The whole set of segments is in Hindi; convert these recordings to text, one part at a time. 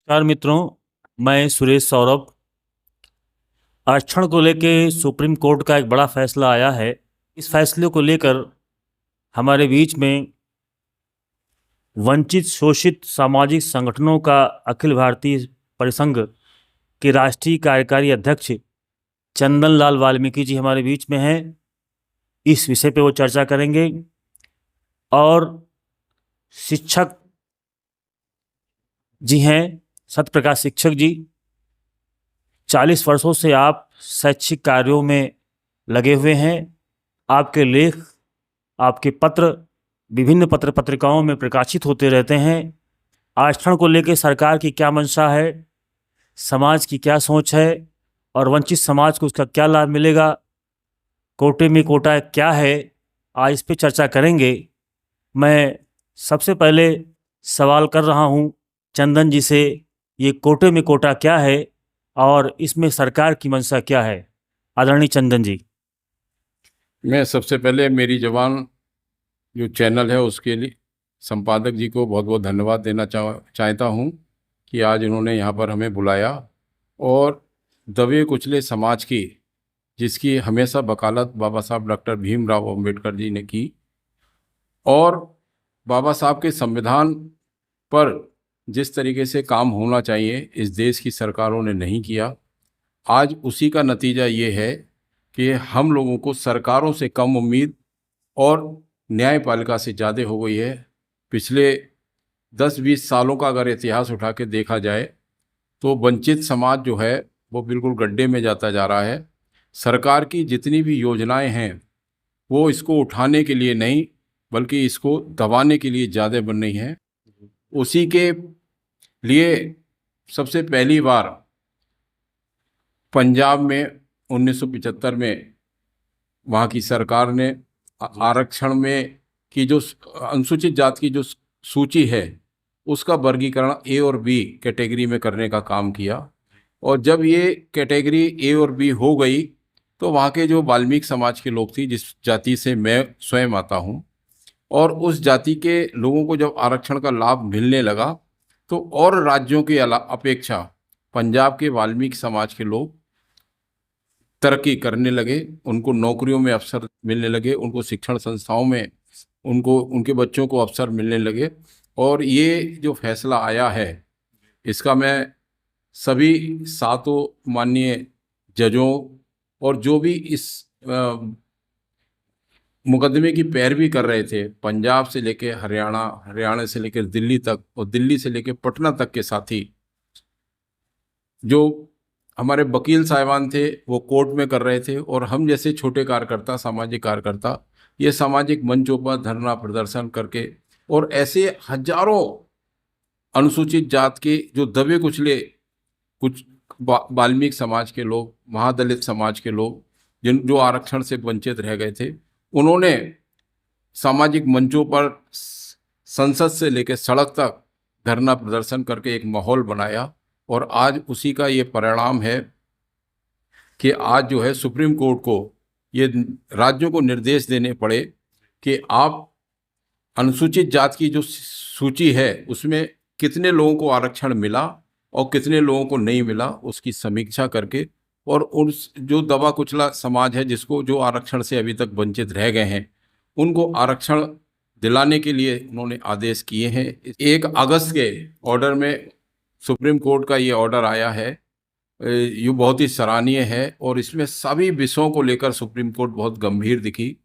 नमस्कार मित्रों। मैं सुरेश सौरभ। आरक्षण को लेके सुप्रीम कोर्ट का एक बड़ा फैसला आया है। इस फैसले को लेकर हमारे बीच में वंचित शोषित सामाजिक संगठनों का अखिल भारतीय परिसंघ के राष्ट्रीय कार्यकारी अध्यक्ष चंदन लाल वाल्मीकि जी हमारे बीच में हैं। इस विषय पे वो चर्चा करेंगे। और शिक्षक जी हैं सत्यप्रकाश शिक्षक जी। 40 वर्षों से आप शैक्षिक कार्यों में लगे हुए हैं। आपके लेख, आपके पत्र विभिन्न पत्र पत्रिकाओं में प्रकाशित होते रहते हैं। आरक्षण को लेकर सरकार की क्या मंशा है, समाज की क्या सोच है और वंचित समाज को उसका क्या लाभ मिलेगा, कोटे में कोटा क्या है, आज इस पे चर्चा करेंगे। मैं सबसे पहले सवाल कर रहा हूं चंदन जी से, ये कोटे में कोटा क्या है और इसमें सरकार की मंशा क्या है? आदरणीय चंदन जी। मैं सबसे पहले मेरी जवान जो चैनल है उसके लिए संपादक जी को बहुत बहुत धन्यवाद देना चाहता हूँ कि आज उन्होंने यहाँ पर हमें बुलाया और दबे कुचले समाज की, जिसकी हमेशा वकालत बाबा साहब डॉक्टर भीमराव अंबेडकर जी ने की और बाबा साहब के संविधान पर जिस तरीके से काम होना चाहिए इस देश की सरकारों ने नहीं किया। आज उसी का नतीजा ये है कि हम लोगों को सरकारों से कम उम्मीद और न्यायपालिका से ज़्यादा हो गई है। पिछले 10-20 सालों का अगर इतिहास उठा के देखा जाए तो वंचित समाज जो है वो बिल्कुल गड्ढे में जाता जा रहा है। सरकार की जितनी भी योजनाएं हैं वो इसको उठाने के लिए नहीं बल्कि इसको दबाने के लिए ज़्यादा बन रही हैं। उसी के लिए सबसे पहली बार पंजाब में 1975 में वहाँ की सरकार ने आरक्षण में की जो अनुसूचित जाति की जो सूची है उसका वर्गीकरण ए और बी कैटेगरी में करने का काम किया। और जब ये कैटेगरी ए और बी हो गई तो वहाँ के जो वाल्मीकि समाज के लोग थी, जिस जाति से मैं स्वयं आता हूँ, और उस जाति के लोगों को जब आरक्षण का लाभ मिलने लगा तो और राज्यों की अपेक्षा पंजाब के वाल्मीकि समाज के लोग तरक्की करने लगे। उनको नौकरियों में अवसर मिलने लगे, उनको शिक्षण संस्थाओं में उनको उनके बच्चों को अवसर मिलने लगे। और ये जो फैसला आया है इसका मैं सभी 7 माननीय जजों और जो भी इस मुकदमे की पैरवी कर रहे थे, पंजाब से लेके हरियाणा, हरियाणा से लेकर दिल्ली तक और दिल्ली से लेकर पटना तक के साथी, जो हमारे वकील साहिबान थे वो कोर्ट में कर रहे थे, और हम जैसे छोटे कार्यकर्ता, सामाजिक कार्यकर्ता, ये सामाजिक मंचों पर धरना प्रदर्शन करके, और ऐसे हजारों अनुसूचित जात के जो दबे कुचले कुछ वाल्मीकि समाज के लोग, महादलित समाज के लोग जो आरक्षण से वंचित रह गए थे, उन्होंने सामाजिक मंचों पर संसद से लेकर सड़क तक धरना प्रदर्शन करके एक माहौल बनाया। और आज उसी का ये परिणाम है कि आज जो है सुप्रीम कोर्ट को ये राज्यों को निर्देश देने पड़े कि आप अनुसूचित जाति की जो सूची है उसमें कितने लोगों को आरक्षण मिला और कितने लोगों को नहीं मिला, उसकी समीक्षा करके, और उस जो दबा कुचला समाज है जिसको जो आरक्षण से अभी तक वंचित रह गए हैं उनको आरक्षण दिलाने के लिए उन्होंने आदेश किए हैं। 1 अगस्त के ऑर्डर में सुप्रीम कोर्ट का ये ऑर्डर आया है, ये बहुत ही सराहनीय है। और इसमें सभी विषयों को लेकर सुप्रीम कोर्ट बहुत गंभीर दिखी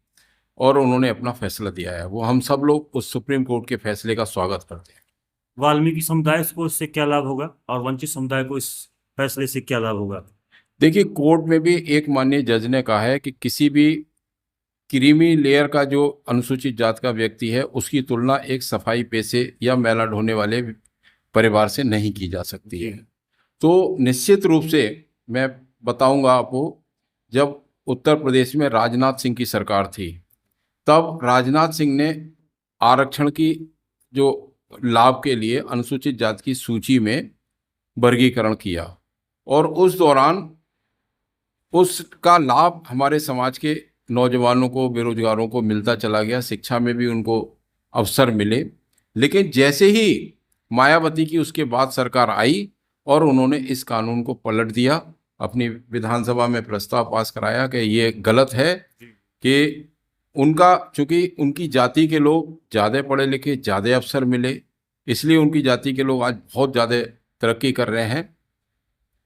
और उन्होंने अपना फैसला दिया है। वो हम सब लोग उस सुप्रीम कोर्ट के फैसले का स्वागत करते हैं। वाल्मीकि समुदाय को इससे क्या लाभ होगा और वंचित समुदाय को इस फैसले से क्या लाभ होगा? देखिए, कोर्ट में भी एक माननीय जज ने कहा है कि किसी भी क्रीमी लेयर का जो अनुसूचित जात का व्यक्ति है उसकी तुलना एक सफाई पेशे या मैला ढोने वाले परिवार से नहीं की जा सकती है। तो निश्चित रूप से मैं बताऊंगा आपको, जब उत्तर प्रदेश में राजनाथ सिंह की सरकार थी तब राजनाथ सिंह ने आरक्षण की जो लाभ के लिए अनुसूचित जाति की सूची में वर्गीकरण किया, और उस दौरान उसका लाभ हमारे समाज के नौजवानों को, बेरोजगारों को मिलता चला गया, शिक्षा में भी उनको अवसर मिले। लेकिन जैसे ही मायावती की उसके बाद सरकार आई और उन्होंने इस कानून को पलट दिया, अपनी विधानसभा में प्रस्ताव पास कराया कि ये गलत है कि उनका, चूंकि उनकी जाति के लोग ज़्यादा पढ़े लिखे, ज़्यादा अवसर मिले, इसलिए उनकी जाति के लोग आज बहुत ज़्यादा तरक्की कर रहे हैं।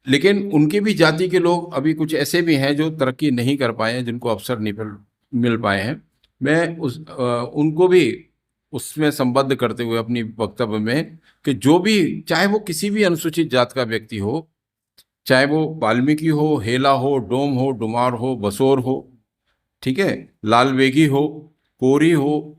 लेकिन उनकी भी जाति के लोग अभी कुछ ऐसे भी हैं जो तरक्की नहीं कर पाए हैं, जिनको अवसर नहीं मिल पाए हैं। मैं उनको भी उसमें संबद्ध करते हुए अपनी वक्तव्य में कि जो भी, चाहे वो किसी भी अनुसूचित जात का व्यक्ति हो, चाहे वो वाल्मीकि हो, हेला हो, डोम हो, डुमार हो, बसोर हो, ठीक है, लालवेगी हो, कोरी हो,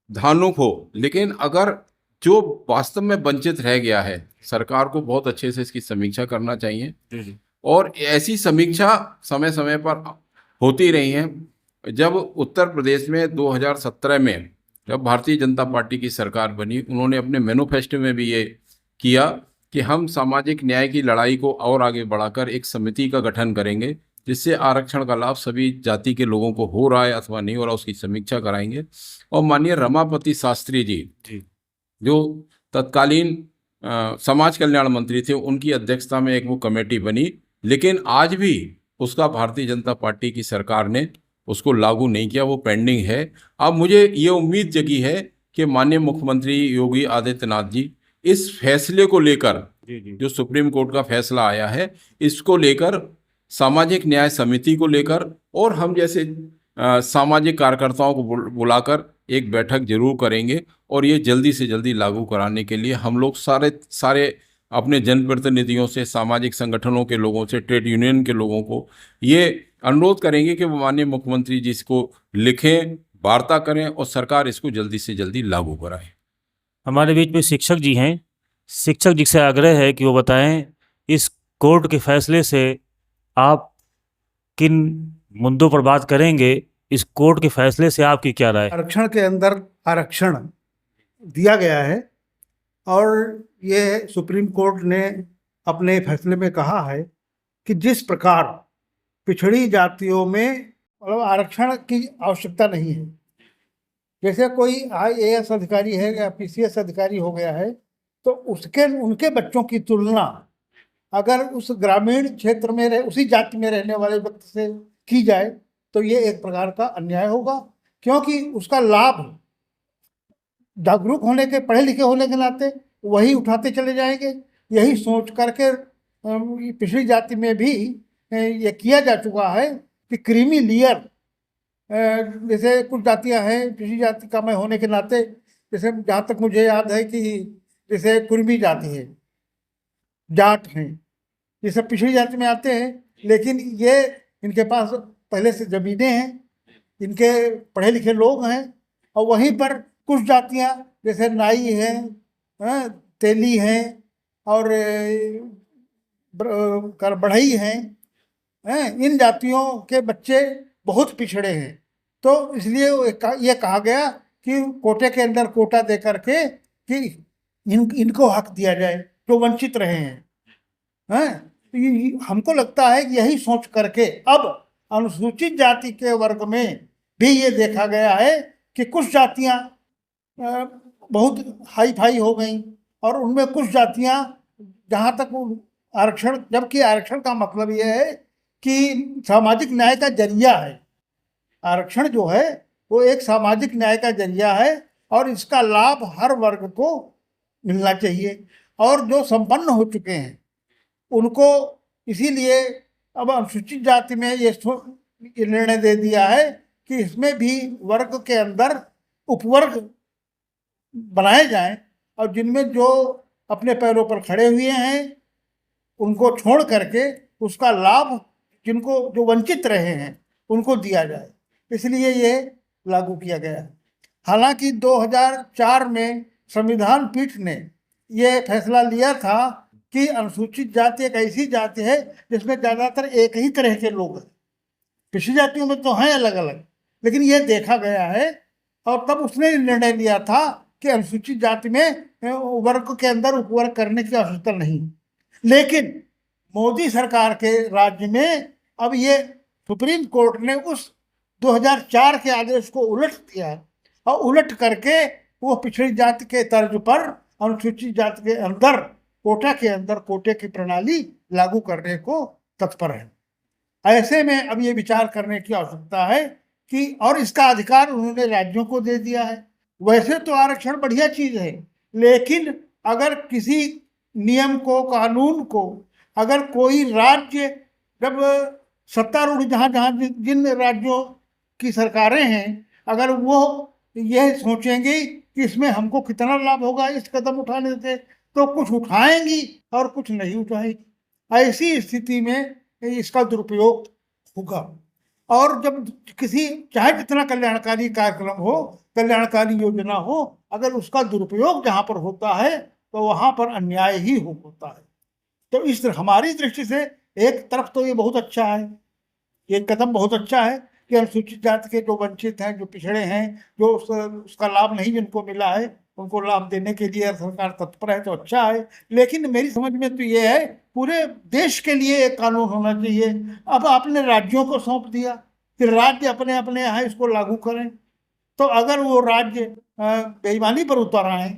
धानुक हो, लेकिन अगर जो वास्तव में वंचित रह गया है, सरकार को बहुत अच्छे से इसकी समीक्षा करना चाहिए। और ऐसी समीक्षा समय समय पर होती रही है। जब उत्तर प्रदेश में 2017 में जब भारतीय जनता पार्टी की सरकार बनी, उन्होंने अपने मैनिफेस्टो में भी ये किया कि हम सामाजिक न्याय की लड़ाई को और आगे बढ़ाकर एक समिति का गठन करेंगे, जिससे आरक्षण का लाभ सभी जाति के लोगों को हो रहा है अथवा नहीं हो रहा, उसकी समीक्षा कराएंगे। और माननीय रमापति शास्त्री जी जो तत्कालीन समाज कल्याण मंत्री थे, उनकी अध्यक्षता में एक वो कमेटी बनी, लेकिन आज भी उसका भारतीय जनता पार्टी की सरकार ने उसको लागू नहीं किया, वो पेंडिंग है। अब मुझे ये उम्मीद जगी है कि माननीय मुख्यमंत्री योगी आदित्यनाथ जी इस फैसले को लेकर, जो सुप्रीम कोर्ट का फैसला आया है, इसको लेकर सामाजिक न्याय समिति को लेकर और हम जैसे सामाजिक कार्यकर्ताओं को बुलाकर एक बैठक जरूर करेंगे और ये जल्दी से जल्दी लागू कराने के लिए हम लोग सारे अपने जनप्रतिनिधियों से, सामाजिक संगठनों के लोगों से, ट्रेड यूनियन के लोगों को ये अनुरोध करेंगे कि वो माननीय मुख्यमंत्री जी इसको लिखें, वार्ता करें और सरकार इसको जल्दी से जल्दी लागू कराए। हमारे बीच में शिक्षक जी हैं। शिक्षक जी से आग्रह है कि वो बताएं इस कोर्ट के फैसले से आप किन मुद्दों पर बात करेंगे, इस कोर्ट के फैसले से आपकी क्या राय? आरक्षण के अंदर आरक्षण दिया गया है और ये सुप्रीम कोर्ट ने अपने फैसले में कहा है कि जिस प्रकार पिछड़ी जातियों में मतलब आरक्षण की आवश्यकता नहीं है, जैसे कोई IAS अधिकारी है या PCS अधिकारी हो गया है, तो उनके बच्चों की तुलना अगर उस ग्रामीण क्षेत्र में उसी जाति में रहने वाले व्यक्ति से की जाए तो ये एक प्रकार का अन्याय होगा, क्योंकि उसका लाभ जागरूक होने के, पढ़े लिखे होने के नाते वही उठाते चले जाएंगे। यही सोच करके पिछड़ी जाति में भी ये किया जा चुका है कि क्रीमी लेयर, जैसे कुछ जातियां हैं, पिछड़ी जाति का मैं होने के नाते, जैसे जहाँ तक मुझे याद है कि जैसे कुर्मी जाति है, जाट हैं, ये सब पिछड़ी जाति में आते हैं, लेकिन ये इनके पास पहले से जमीनें हैं, इनके पढ़े लिखे लोग हैं। और वहीं पर कुछ जातियां जैसे नाई हैं, तेली हैं और बढ़ई हैं, इन जातियों के बच्चे बहुत पिछड़े हैं। तो इसलिए ये कहा गया कि कोटे के अंदर कोटा दे करके कि इनको हक दिया जाए जो वंचित रहे हैं। हमको लगता है कि यही सोच करके अब अनुसूचित जाति के वर्ग में भी ये देखा गया है कि कुछ जातियां बहुत हाई फाई हो गई और उनमें कुछ जातियां जहां तक आरक्षण, जबकि आरक्षण का मतलब ये है कि सामाजिक न्याय का जरिया है। आरक्षण जो है वो एक सामाजिक न्याय का जरिया है और इसका लाभ हर वर्ग को मिलना चाहिए। और जो संपन्न हो चुके हैं उनको, इसीलिए अब अनुसूचित जाति में ये निर्णय दे दिया है कि इसमें भी वर्ग के अंदर उपवर्ग बनाए जाएं और जिनमें जो अपने पैरों पर खड़े हुए हैं उनको छोड़ करके उसका लाभ जिनको, जो वंचित रहे हैं, उनको दिया जाए, इसलिए ये लागू किया गया है। हालांकि 2004 में संविधान पीठ ने ये फैसला लिया था कि अनुसूचित जाति एक ऐसी जाति है जिसमें ज़्यादातर एक ही तरह के लोग हैं। पिछड़ी जातियों में तो हैं अलग अलग, लेकिन ये देखा गया है और तब उसने निर्णय लिया था कि अनुसूचित जाति में वर्ग के अंदर उपवर्ग करने की आवश्यकता नहीं। लेकिन मोदी सरकार के राज्य में अब ये सुप्रीम कोर्ट ने उस 2004 के आदेश को उलट दिया और उलट करके वो पिछड़ी जाति के तर्ज पर अनुसूचित जाति के अंदर कोटा के अंदर कोटे की प्रणाली लागू करने को तत्पर है। ऐसे में अब ये विचार करने की आवश्यकता है कि, और इसका अधिकार उन्होंने राज्यों को दे दिया है। वैसे तो आरक्षण बढ़िया चीज है, लेकिन अगर किसी नियम को, कानून को, अगर कोई राज्य, जब सत्तारूढ़ जहाँ जहाँ जिन राज्यों की सरकारें हैं, अगर वो ये सोचेंगी कि इसमें हमको कितना लाभ होगा इस कदम उठाने से, तो कुछ उठाएंगी और कुछ नहीं उठाएंगी। ऐसी स्थिति में इसका दुरुपयोग होगा। और जब किसी, चाहे कितना कल्याणकारी कार्यक्रम हो, कल्याणकारी योजना हो, अगर उसका दुरुपयोग जहाँ पर होता है तो वहाँ पर अन्याय ही होता है। तो इस हमारी दृष्टि से एक तरफ तो ये बहुत अच्छा है, ये कदम बहुत अच्छा है कि अनुसूचित जाति के जो वंचित हैं, जो पिछड़े हैं, जो उसका लाभ नहीं जिनको मिला है, उनको लाभ देने के लिए सरकार तत्पर है, तो अच्छा है। लेकिन मेरी समझ में तो ये है, पूरे देश के लिए एक कानून होना चाहिए। अब आपने राज्यों को सौंप दिया कि राज्य अपने अपने यहाँ इसको लागू करें, तो अगर वो राज्य बेईमानी पर उतर आए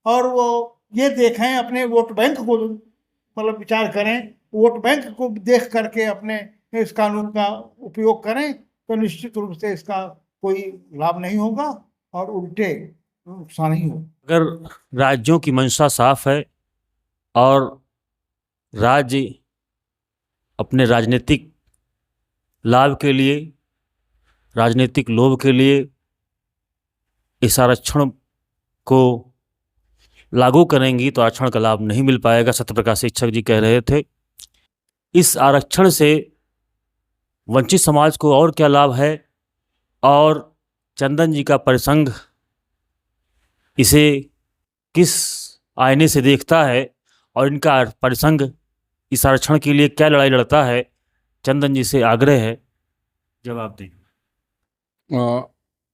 और वो ये देखें, अपने वोट बैंक को, मतलब विचार करें, वोट बैंक को देख करके अपने इस कानून का उपयोग करें, तो निश्चित रूप से इसका कोई लाभ नहीं होगा और उल्टे नुकसान ही होगा। अगर राज्यों की मंशा साफ है और राज्य अपने राजनीतिक लाभ के लिए, राजनीतिक लोभ के लिए इस आरक्षण को लागू करेंगी, तो आरक्षण का लाभ नहीं मिल पाएगा। सत्यप्रकाश शिक्षक जी कह रहे थे। इस आरक्षण से वंचित समाज को और क्या लाभ है, और चंदन जी का परिसंघ इसे किस आईने से देखता है, और इनका परिसंघ इस आरक्षण के लिए क्या लड़ाई लड़ता है, चंदन जी से आग्रह है, जवाब दें।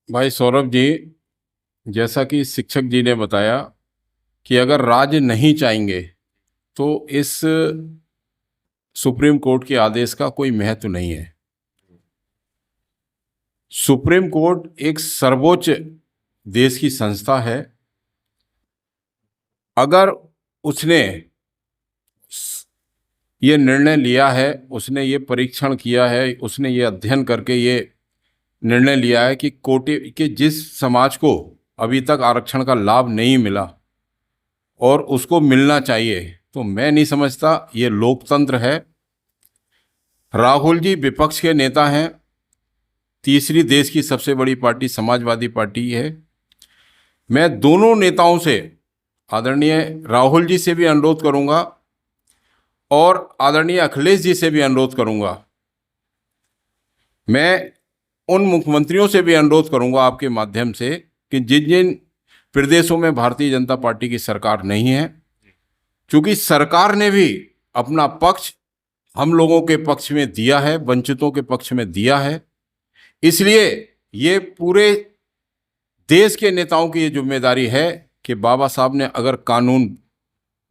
भाई सौरभ जी, जैसा कि शिक्षक जी ने बताया कि अगर राज्य नहीं चाहेंगे तो इस सुप्रीम कोर्ट के आदेश का कोई महत्व नहीं है। सुप्रीम कोर्ट एक सर्वोच्च देश की संस्था है। अगर उसने ये निर्णय लिया है, उसने ये परीक्षण किया है, उसने ये अध्ययन करके ये निर्णय लिया है कि कोटे के जिस समाज को अभी तक आरक्षण का लाभ नहीं मिला और उसको मिलना चाहिए, तो मैं नहीं समझता ये लोकतंत्र है। राहुल जी विपक्ष के नेता हैं, तीसरी देश की सबसे बड़ी पार्टी समाजवादी पार्टी है। मैं दोनों नेताओं से, आदरणीय राहुल जी से भी अनुरोध करूंगा और आदरणीय अखिलेश जी से भी अनुरोध करूंगा, मैं उन मुख्यमंत्रियों से भी अनुरोध करूंगा आपके माध्यम से कि जिन जिन प्रदेशों में भारतीय जनता पार्टी की सरकार नहीं है, क्योंकि सरकार ने भी अपना पक्ष हम लोगों के पक्ष में दिया है, वंचितों के पक्ष में दिया है, इसलिए ये पूरे देश के नेताओं की ये जिम्मेदारी है कि बाबा साहब ने अगर कानून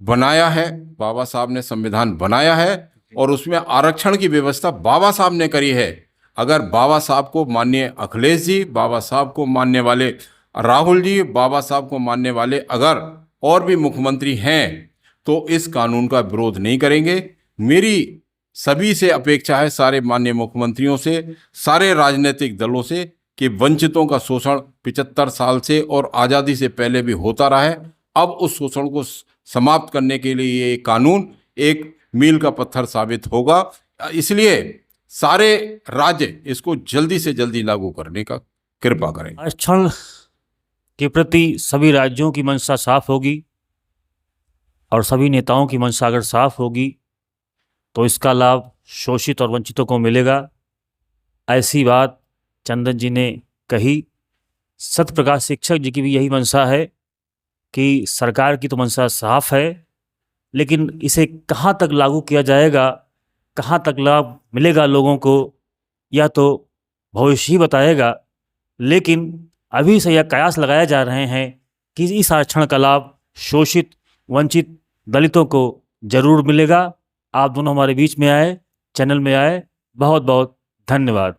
बनाया है, बाबा साहब ने संविधान बनाया है और उसमें आरक्षण की व्यवस्था बाबा साहब ने करी है, अगर बाबा साहब को माननीय अखिलेश जी, बाबा साहब को मानने वाले राहुल जी, बाबा साहब को मानने वाले अगर और भी मुख्यमंत्री हैं तो इस कानून का विरोध नहीं करेंगे। मेरी सभी से अपेक्षा है, सारे माननीय मुख्यमंत्रियों से, सारे राजनीतिक दलों से, कि वंचितों का शोषण 75 साल से और आज़ादी से पहले भी होता रहा है। अब उस शोषण को समाप्त करने के लिए ये कानून एक मील का पत्थर साबित होगा, इसलिए सारे राज्य इसको जल्दी से जल्दी लागू करने का कृपा करें। आरक्षण के प्रति सभी राज्यों की मंशा साफ होगी और सभी नेताओं की मंशा अगर साफ होगी तो इसका लाभ शोषित और वंचितों को मिलेगा। ऐसी बात चंदन जी ने कही। सत्यप्रकाश शिक्षक जी की भी यही मंशा है कि सरकार की तो मंशा साफ है, लेकिन इसे कहाँ तक लागू किया जाएगा, कहाँ तक लाभ मिलेगा लोगों को, यह तो भविष्य ही बताएगा। लेकिन अभी से यह कयास लगाए जा रहे हैं कि इस आरक्षण का लाभ शोषित, वंचित, दलितों को जरूर मिलेगा। आप दोनों हमारे बीच में आए, चैनल में आए, बहुत बहुत धन्यवाद।